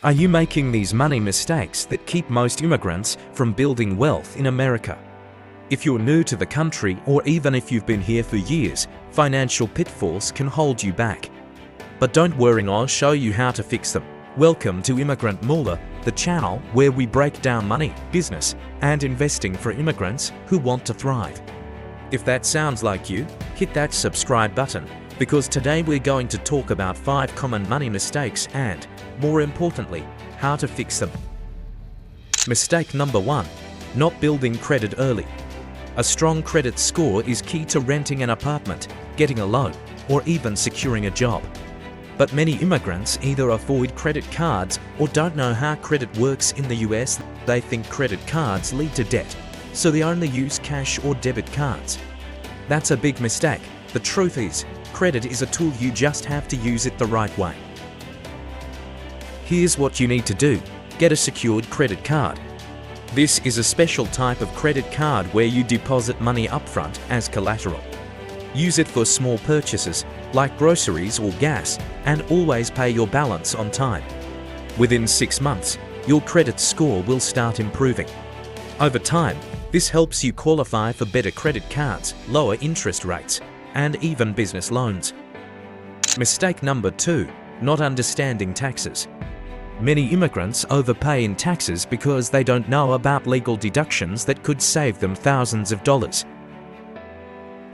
Are you making these money mistakes that keep most immigrants from building wealth in America? If you're new to the country, or even if you've been here for years, financial pitfalls can hold you back. But don't worry, I'll show you how to fix them. Welcome to Immigrant, the channel where we break down money, business, and investing for immigrants who want to thrive. If that sounds like you, hit that subscribe button, because today we're going to talk about 5 common money mistakes and, more importantly, how to fix them. Mistake number 1. Not building credit early. A strong credit score is key to renting an apartment, getting a loan, or even securing a job. But many immigrants either avoid credit cards or don't know how credit works in the US. They think credit cards lead to debt, so they only use cash or debit cards. That's a big mistake. The truth is, credit is a tool, you just have to use it the right way. Here's what you need to do. Get a secured credit card. This is a special type of credit card where you deposit money upfront as collateral. Use it for small purchases like groceries or gas, and always pay your balance on time. Within 6 months, your credit score will start improving. Over time, this helps you qualify for better credit cards, lower interest rates, and even business loans. Mistake number 2. Not understanding taxes. Many immigrants overpay in taxes because they don't know about legal deductions that could save them thousands of dollars.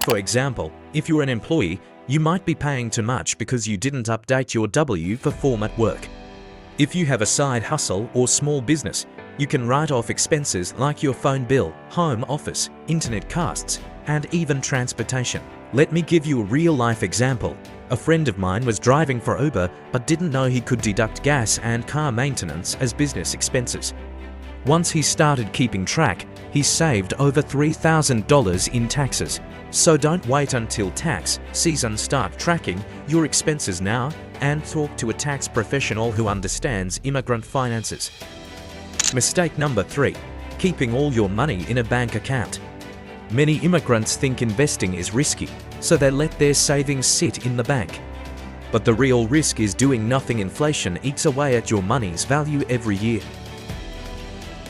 For example, if you're an employee, you might be paying too much because you didn't update your W-4 form at work. If you have a side hustle or small business, you can write off expenses like your phone bill, home office, internet costs, and even transportation. Let me give you a real-life example. A friend of mine was driving for Uber but didn't know he could deduct gas and car maintenance as business expenses. Once he started keeping track, he saved over $3,000 in taxes. So don't wait until tax season, start tracking your expenses now and talk to a tax professional who understands immigrant finances. Mistake number 3. Keeping all your money in a bank account. Many immigrants think investing is risky, so they let their savings sit in the bank. But the real risk is doing nothing. Inflation eats away at your money's value every year.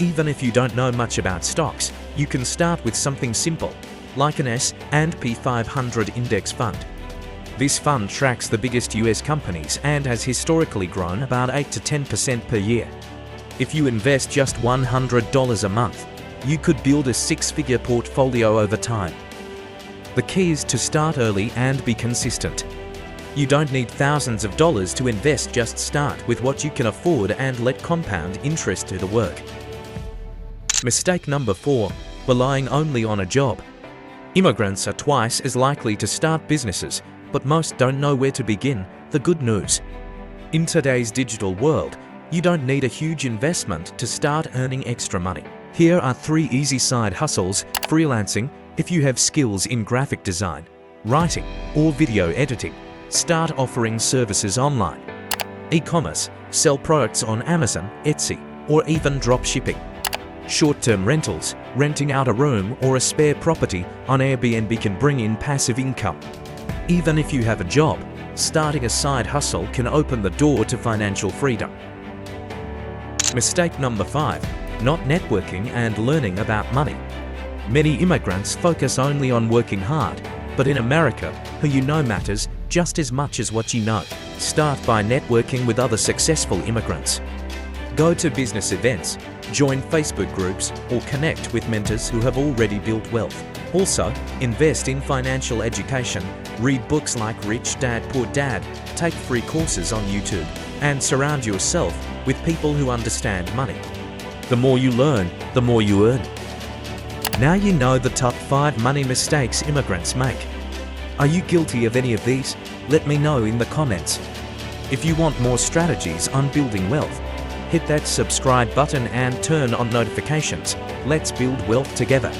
Even if you don't know much about stocks, you can start with something simple, like an S&P 500 index fund. This fund tracks the biggest US companies and has historically grown about 8 to 10% per year. If you invest just $100 a month, you could build a 6-figure portfolio over time. The key is to start early and be consistent. You don't need thousands of dollars to invest, just start with what you can afford and let compound interest do the work. Mistake number 4. Relying only on a job. Immigrants are twice as likely to start businesses, but most don't know where to begin. The good news: in today's digital world, you don't need a huge investment to start earning extra money. Here are 3 easy side hustles. Freelancing. If you have skills in graphic design, writing, or video editing, start offering services online. E-commerce. Sell products on Amazon, Etsy, or even drop shipping. Short-term rentals. Renting out a room or a spare property on Airbnb can bring in passive income. Even if you have a job, starting a side hustle can open the door to financial freedom. Mistake number 5. Not networking and learning about money. Many immigrants focus only on working hard, but in America, who you know matters just as much as what you know. Start by networking with other successful immigrants. Go to business events, join Facebook groups, or connect with mentors who have already built wealth. Also, invest in financial education, read books like Rich Dad Poor Dad, take free courses on YouTube, and surround yourself with people who understand money. The more you learn, the more you earn. Now you know the top 5 money mistakes immigrants make. Are you guilty of any of these? Let me know in the comments. If you want more strategies on building wealth, hit that subscribe button and turn on notifications. Let's build wealth together.